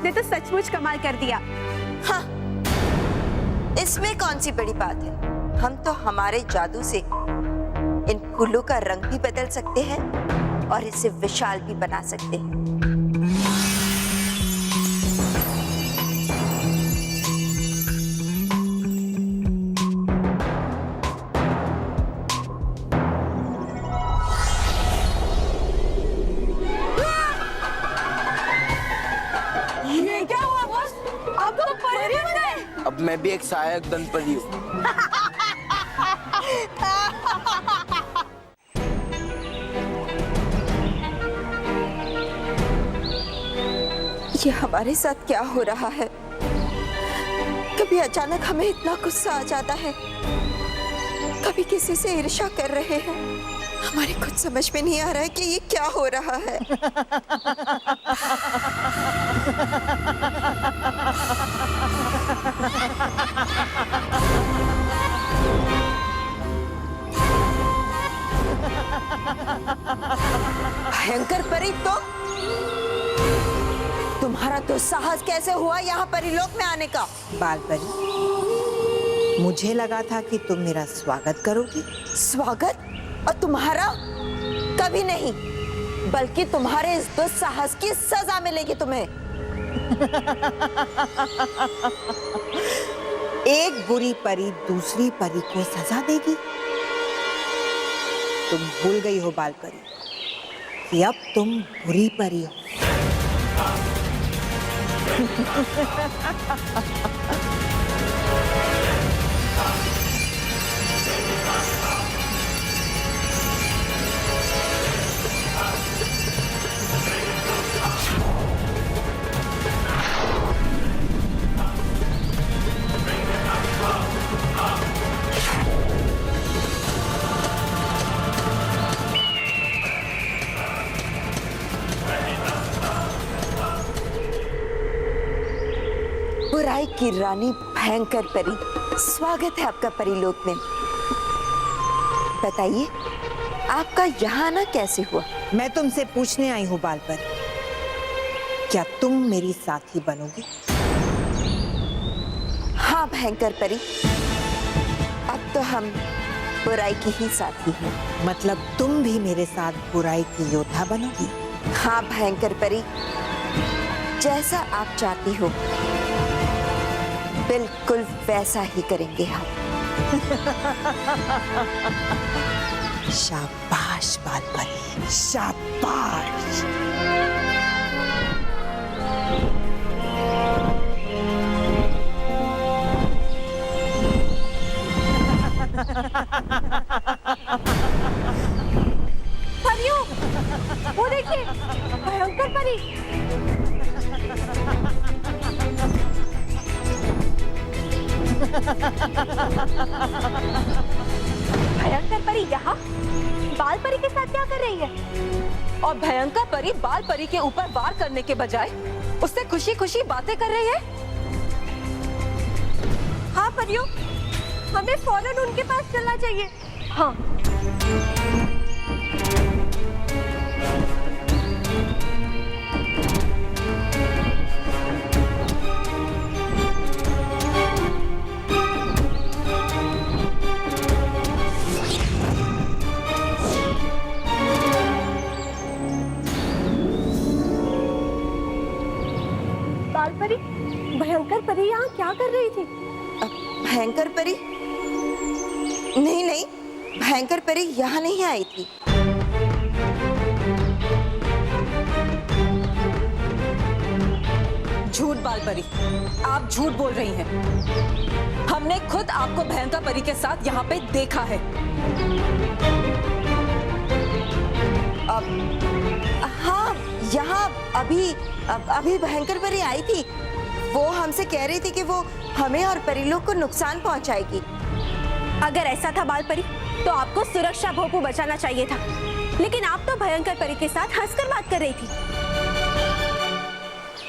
आपने तो सचमुच कमाल कर दिया। हाँ, इसमें कौन सी बड़ी बात है। हम तो हमारे जादू से इन फूलों का रंग भी बदल सकते हैं और इसे विशाल भी बना सकते हैं। ये क्या हुआ बॉस? अब तो परी बन गए। अब मैं भी एक सहायक दंत परी हूँ। ये हमारे साथ क्या हो रहा है? कभी अचानक हमें इतना गुस्सा आ जाता है, कभी किसी से ईर्ष्या कर रहे हैं। हमारे कुछ समझ में नहीं आ रहा है कि ये क्या हो रहा है। भयंकर परी, तुम्हारा दुस्साहस कैसे हुआ यहाँ परिलोक में आने का? बाल परी, मुझे लगा था कि तुम मेरा स्वागत करोगी। स्वागत? और तुम्हारा? कभी नहीं, बल्कि तुम्हारे इस दुस्साहस की सजा मिलेगी तुम्हें। एक बुरी परी दूसरी परी को सजा देगी। तुम भूल गई हो बाल परी कि अब तुम बुरी परी हो। बुराई की रानी भयंकर परी, स्वागत है आपका परिलोक में। बताइए, आपका यहाँ आना कैसे हुआ? मैं तुमसे पूछने आई हूँ बाल परी, क्या तुम मेरी साथी बनोगी? हाँ भयंकर परी, अब तो हम बुराई की ही साथी हैं। मतलब तुम भी मेरे साथ बुराई की योद्धा बनोगी? हाँ भयंकर परी, जैसा आप चाहती हो बिल्कुल वैसा ही करेंगे हम। शाबाश बाल परी, शाबाश। परियों, वो देखिए, भयंकर परी। भयंकर परी यहाँ बाल परी के साथ क्या कर रही है? और भयंकर परी बाल परी के ऊपर वार करने के बजाय उससे खुशी खुशी बातें कर रही है। हाँ परियों, हमें फौरन उनके पास चलना चाहिए। हाँ। बाल परी, भयंकर परी यहाँ क्या कर रही थी? भयंकर परी? नहीं नहीं, भयंकर परी यहाँ नहीं आई थी। झूठ बाल परी, आप झूठ बोल रही हैं। हमने खुद आपको भयंकर परी के साथ यहाँ पे देखा है। हाँ, यहाँ अभी भयंकर परी आई थी। वो हमसे कह रही थी कि वो हमें और परिलोक को नुकसान पहुंचाएगी। अगर ऐसा था बाल परी, तो आपको सुरक्षा भोपू बचाना चाहिए था, लेकिन आप तो भयंकर परी के साथ हंसकर बात कर रही थी।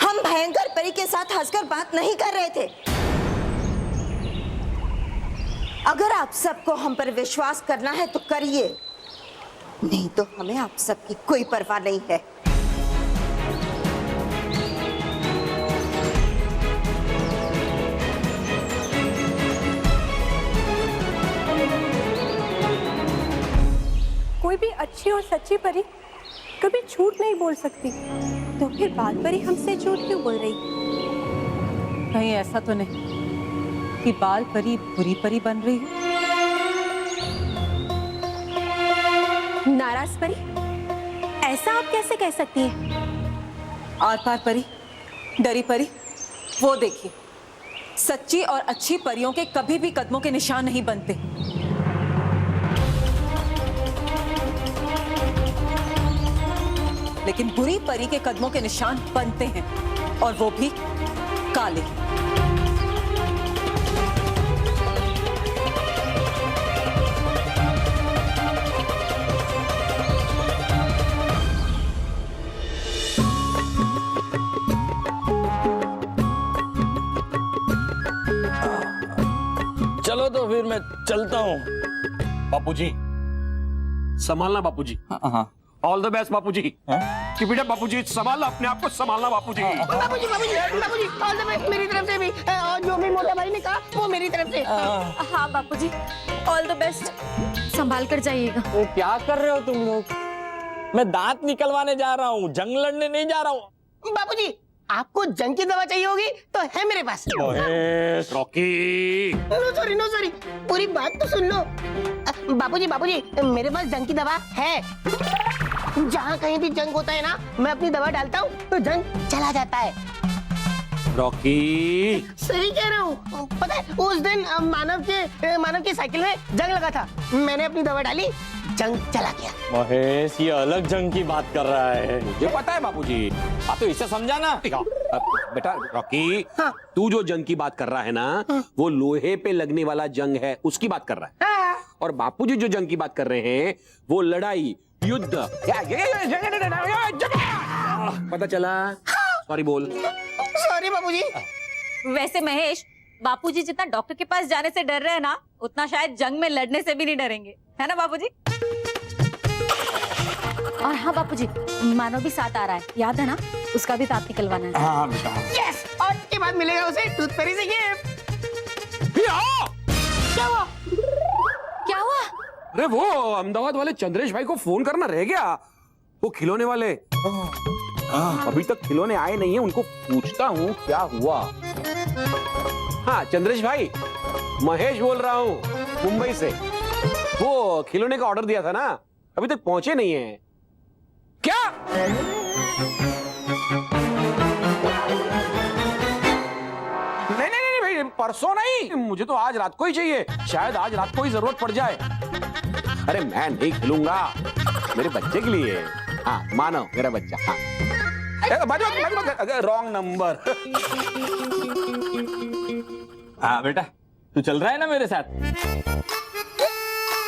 हम भयंकर परी के साथ हंसकर बात नहीं कर रहे थे। अगर आप सबको हम पर विश्वास करना है तो करिए, नहीं तो हमें आप सबकी कोई परवाह नहीं है। अच्छी और सच्ची परी कभी झूठ नहीं बोल सकती, तो फिर बाल परी हमसे झूठ क्यों बोल रही? कहीं ऐसा तो नहीं कि बाल परी बुरी परी बन रही है? नाराज परी, ऐसा आप कैसे कह सकती हैं? आर पार परी, डरी परी, वो देखिए, सच्ची और अच्छी परियों के कभी भी कदमों के निशान नहीं बनते। लेकिन बुरी परी के कदमों के निशान बनते हैं, और वो भी काले। चलो तो फिर मैं चलता हूँ। बापूजी संभालना बापूजी। हाँ। ऑल द बेस्ट बापूजी। कि बेटा बापूजी संभालना अपने आप को, संभालना बापूजी। बाबूजी बाबूजी बाबूजी ऑल द बेस्ट मेरी तरफ से भी, और जो भी मोटा भाई ने कहा वो मेरी तरफ से। हाँ बापूजी, ऑल द बेस्ट, संभाल कर जाइएगा। तो क्या कर रहे हो तुम लोग? मैं दांत निकलवाने जा रहा हूँ, जंग लड़ने नहीं जा रहा हूँ। बाबूजी आपको जंग की दवा चाहिए होगी तो है मेरे पास। रॉकी नो सॉरी पूरी बात तो सुन लो। बाबूजी बाबूजी मेरे पास जंग की दवा है। जहाँ कहीं भी जंग होता है ना, मैं अपनी दवा डालता हूँ तो जंग चला जाता है। रॉकी सही कह रहा हूँ। पता है उस दिन मानव की साइकिल में जंग लगा था, मैंने अपनी दवा डाली, जंग चला गया। महेश ये अलग जंग की बात कर रहा है। मुझे पता है बापूजी। आप तो इसे समझा ना। बेटा रॉकी, हाँ। तू जो जंग की बात कर रहा है ना, वो लोहे पे लगने वाला जंग है, उसकी बात कर रहा है। हाँ। और बापूजी जो जंग की बात कर रहे हैं वो लड़ाई, युद्ध। पता चला? सॉरी बोल। सॉरी बाबूजी। वैसे महेश, बापूजी जितना डॉक्टर के पास जाने से डर रहे हैं ना, उतना शायद जंग में लड़ने से भी नहीं डरेंगे, है ना बापूजी? और हाँ बापूजी, मानव भी साथ आ रहा है, याद है ना? उसका भी दांत निकलवाना है। हाँ बेटा। यस, और के बाद मिलेगा उसे टूथ फेरी से गिफ्ट। क्या हुआ? क्या हुआ? अरे वो अहमदाबाद वाले चंद्रेश भाई को फोन करना रह गया, वो खिलौने वाले। अभी तक खिलौने आए नहीं है, उनको पूछता हूँ क्या हुआ। हाँ चंद्रेश भाई, महेश बोल रहा हूँ मुंबई से। वो खिलौने का ऑर्डर दिया था ना, अभी तक पहुंचे नहीं है क्या? नहीं भाई, परसों नहीं, मुझे तो आज रात को ही चाहिए। शायद आज रात को ही जरूरत पड़ जाए। अरे मैं नहीं खिलूंगा, मेरे बच्चे के लिए। हाँ मानो मेरा बच्चा। हाँ रॉन्ग नंबर। हाँ बेटा, तू चल रहा है ना मेरे साथ?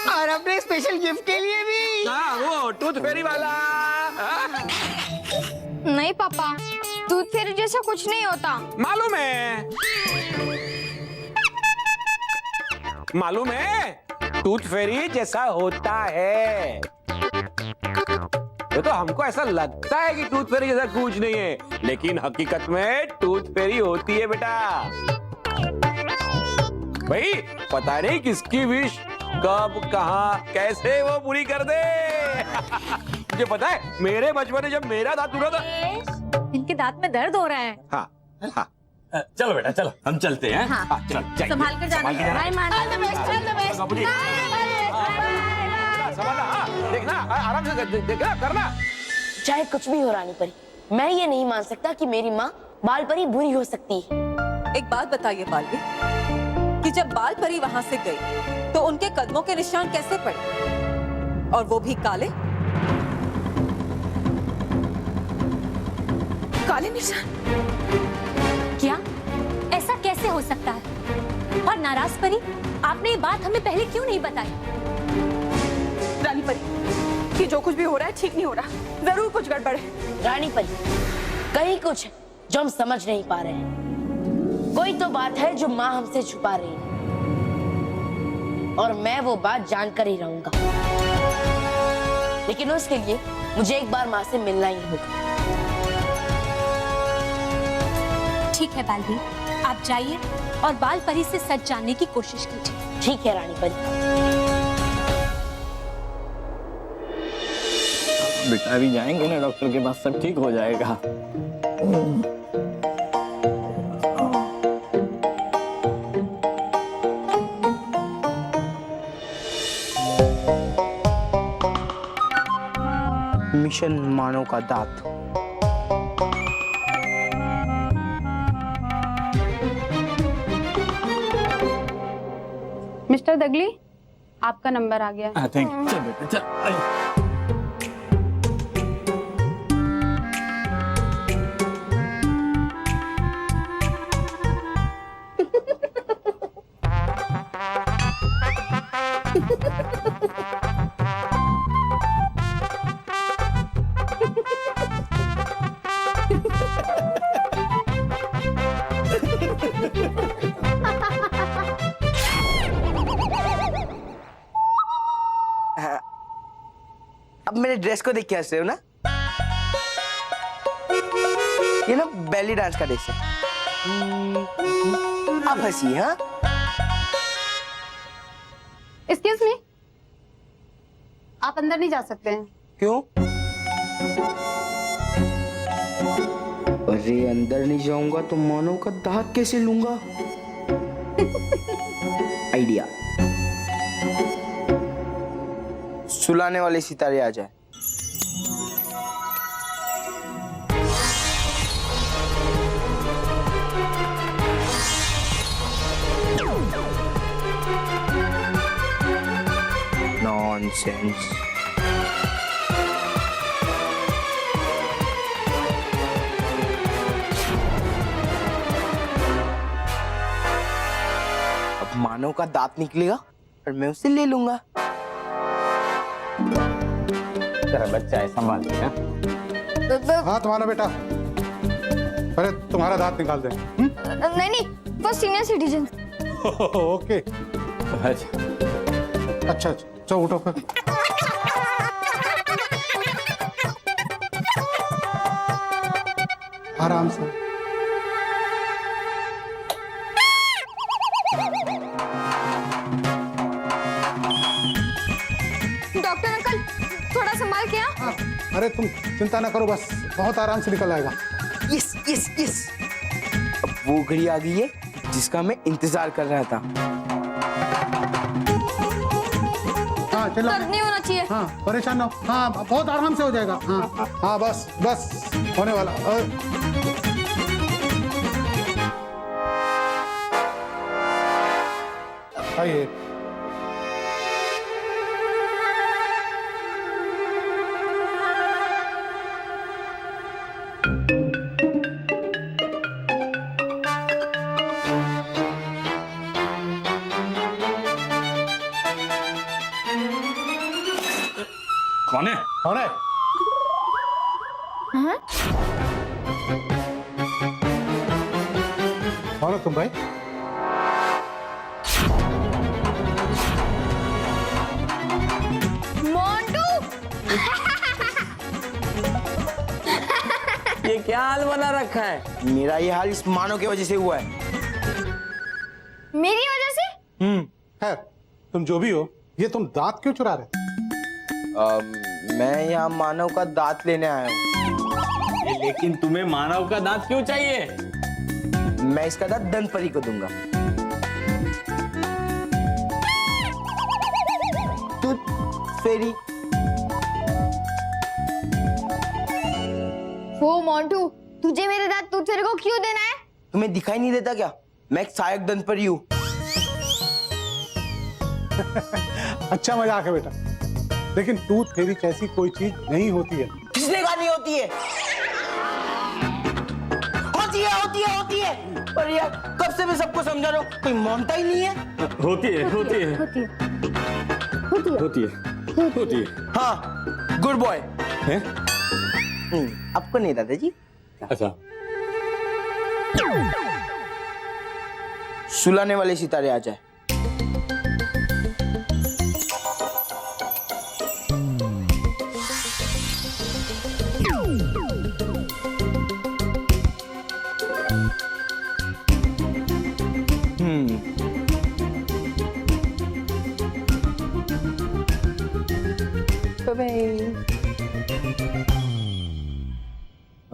और अपने स्पेशल गिफ्ट के लिए भी। हाँ वो टूथ फेरी वाला। नहीं पापा, दूध फेरी जैसा कुछ नहीं होता। मालूम है, मालूम है, टूथ फेरी जैसा होता है। ये तो हमको ऐसा लगता है कि टूथ फेरी जैसा कुछ नहीं है, लेकिन हकीकत में टूथ फेरी होती है बेटा। भाई पता नहीं किसकी विश कब कहाँ कैसे वो पूरी कर दे। मुझे पता है, मेरे बचपन में जब मेरा दांत टूटा था। इनके दांत में दर्द हो रहा है। हाँ हाँ चलो बेटा चलो, हम चलते हैं। हाँ। चल जाइए। संभाल कर जाना। Bye Manav. All the best, all the best. बाबूजी। संभालना, हाँ, देखना आराम से देखना करना। चाहे कुछ भी हो रानी परी, मैं ये नहीं मान सकता कि मेरी माँ बाल परी बुरी हो सकती है। एक बात बताइए बालवी, कि जब बाल परी वहां से गई तो उनके कदमों के निशान कैसे पड़े, और वो भी काले? काले निशान? क्या ऐसा कैसे हो सकता है? और नाराज परी, आपने ये बात हमें पहले क्यों नहीं बताई? रानी परी, कि जो कुछ भी हो रहा है ठीक नहीं हो रहा, जरूर कुछ गड़बड़ है। रानी परी, कहीं कुछ है जो हम समझ नहीं पा रहे हैं। कोई तो बात है जो माँ हमसे छुपा रही है, और मैं वो बात जानकर ही रहूंगा। लेकिन उसके लिए मुझे एक बार माँ से मिलना ही होगा। ठीक है बालवी, आप जाइए और बाल परी से सच जानने की कोशिश कीजिए। ठीक है रानी परी। बेटा भी जाएंगे ना डॉक्टर के पास, सब ठीक हो जाएगा। मिशन मानव का दांत। मिस्टर दगली, आपका नंबर आ गया। Thank you. चल बेटा चल। अब मेरे ड्रेस को देख के हंस रहे हो ना? ये ना बेली डांस का ड्रेस है। अब हंसी। हाँ, एक्सक्यूज मी, आप अंदर नहीं जा सकते हैं। क्यों? अरे अंदर नहीं जाऊंगा तो मानव का दांत कैसे लूंगा? आइडिया। सुलाने वाले सितारे आ जाए। नॉनसेंस। अब मानव का दांत निकलेगा और मैं उसे ले लूंगा। तेरा बच्चा है, संभाल के। हाँ तुम्हारा बेटा, अरे तुम्हारा दांत निकाल दे। नहीं नहीं, वो सीनियर सिटीजन। ओके, अच्छा चलो उठो फिर। आराम से। डॉक्टर अंकल, थोड़ा संभाल के। हाँ, अरे तुम चिंता ना करो, बस बहुत आराम से निकल आएगा। Yes yes yes. अब वो घड़ी आ गई है जिसका मैं इंतजार कर रहा था। हाँ चलो। दर्द नहीं होना चाहिए। हाँ परेशान ना हो। हाँ बहुत आराम से हो जाएगा। हाँ हाँ बस बस होने वाला। आइए। कौन है? कौन है? कौन हो तुम भाई? ये क्या हाल बना रखा है? मेरा ये हाल इस मानव की वजह से हुआ है। मेरी वजह से? खैर तुम जो भी हो, ये तुम दांत क्यों चुरा रहे? मैं यहाँ मानव का दांत लेने आया हूँ। लेकिन तुम्हें मानव का दांत क्यों चाहिए? मैं इसका दांत दंत परी को दूंगा। टूथ फेरी। वो मोंटू, तुझे मेरे दांत टूथ फेरी को क्यों देना है? तुम्हें दिखाई नहीं देता क्या? मैं एक सहायक दंत परी हूँ। अच्छा मजाक है बेटा, लेकिन टूथ फेरी जैसी कोई चीज नहीं होती है। किसने कहा नहीं होती है? होती है होती है होती है। पर यार कब से मैं सबको समझा रहा हूँ, कोई मानता ही नहीं है। होती है होती है होती है। होती है होती है। हाँ गुड बॉय। आपको नहीं दादाजी। अच्छा, सुलाने वाले सितारे आ जाए।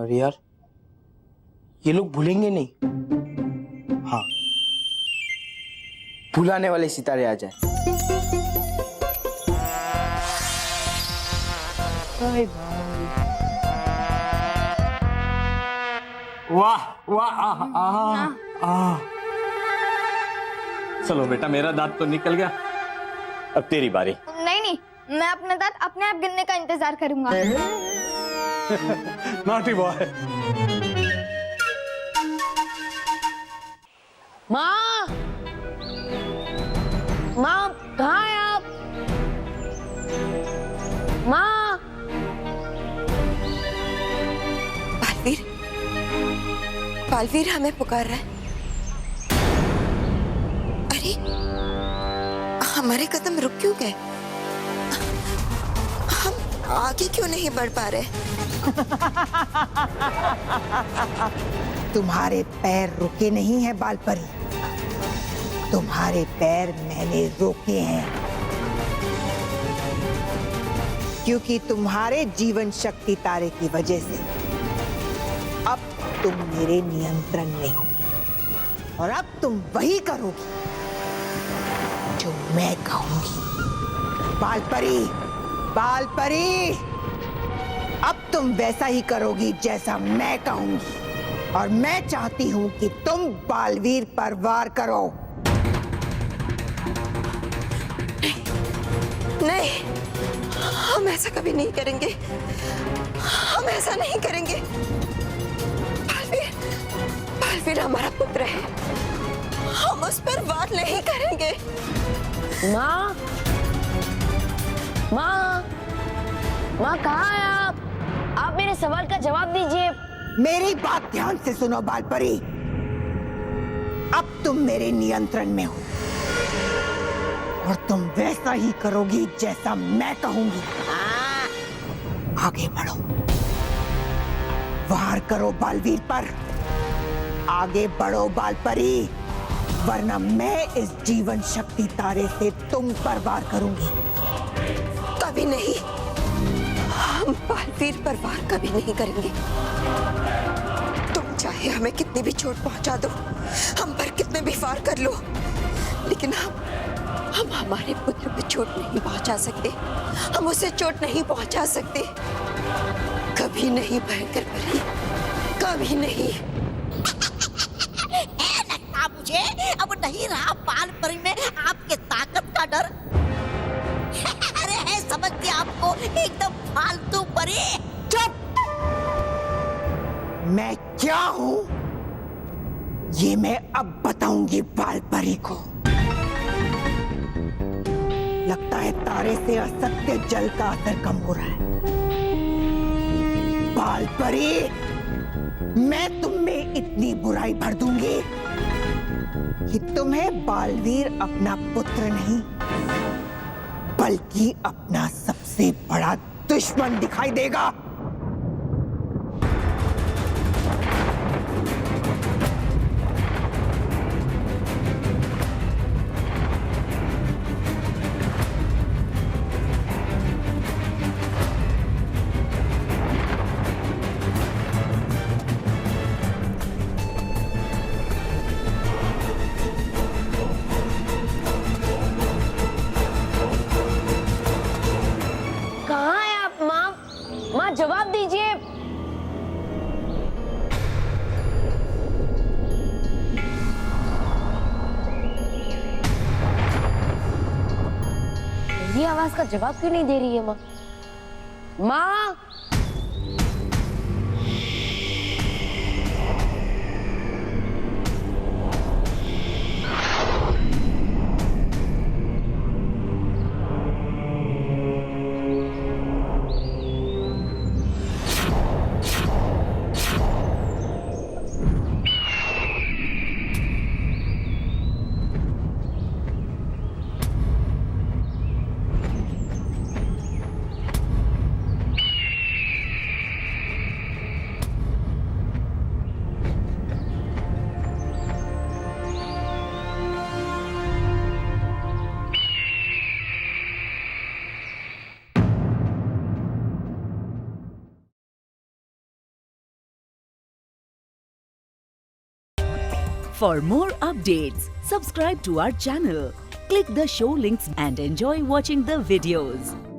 अरे यार, ये लोग भूलेंगे नहीं। हाँ, भुलाने वाले सितारे आ जाए। Bye bye. वाह वाह, चलो बेटा, मेरा दांत तो निकल गया, अब तेरी बारी। नहीं, मैं अपने दांत अपने आप गिरने का इंतजार करूंगा। Naughty boy. माँ, माँ कहाँ है आप? माँ, बालवीर, बालवीर हमें पुकार रहा है। अरे, हमारे कदम रुक क्यों गए? हम आगे क्यों नहीं बढ़ पा रहे? तुम्हारे पैर रुके नहीं हैं बालपरी, तुम्हारे पैर मैंने रोके हैं, क्योंकि तुम्हारे जीवन शक्ति तारे की वजह से अब तुम मेरे नियंत्रण में हो, और अब तुम वही करोगी जो मैं कहूंगी। बालपरी, बालपरी, अब तुम वैसा ही करोगी जैसा मैं कहूंगी, और मैं चाहती हूं कि तुम बालवीर पर वार करो। नहीं, हम ऐसा कभी नहीं करेंगे, हम ऐसा नहीं करेंगे। बालवीर, बालवीर हमारा पुत्र है, हम उस पर वार नहीं करेंगे। माँ, माँ, माँ कहाँ है आप? आप मेरे सवाल का जवाब दीजिए। मेरी बात ध्यान से सुनो बालपरी, अब तुम मेरे नियंत्रण में हो, और तुम वैसा ही करोगी जैसा मैं कहूंगी। आगे बढ़ो, वार करो बालवीर पर, आगे बढ़ो बालपरी, वरना मैं इस जीवन शक्ति तारे से तुम पर वार करूंगी। कभी नहीं, हम बालवीर पर वार कभी नहीं करेंगे। तुम चाहे हमें कितनी भी चोट पहुंचा दो, हम पर कितने भी वार कर लो, लेकिन हम हमारे पुत्र पे चोट नहीं पहुंचा सकते, हम उसे चोट नहीं पहुंचा सकते। कभी नहीं भयंकर परी, कभी नहीं। लगता मुझे अब नहीं रहा बाल परी में आपके ताकत का डर। अरे है समझते आपको एकदम फालतू परी। चुप! मैं क्या हूं ये मैं अब बताऊंगी बालपरी को। लगता है तारे से असत्य जल का असर कम हो रहा है। बालपरी, मैं तुम में इतनी बुराई भर दूंगी कि तुम्हें बालवीर अपना पुत्र नहीं, बल्कि अपना सबसे बड़ा दुश्मन दिखाई देगा। जवाब दीजिए। मेरी आवाज का जवाब क्यों नहीं दे रही है माँ? माँ, For more updates, subscribe to our channel, click the show links and enjoy watching the videos.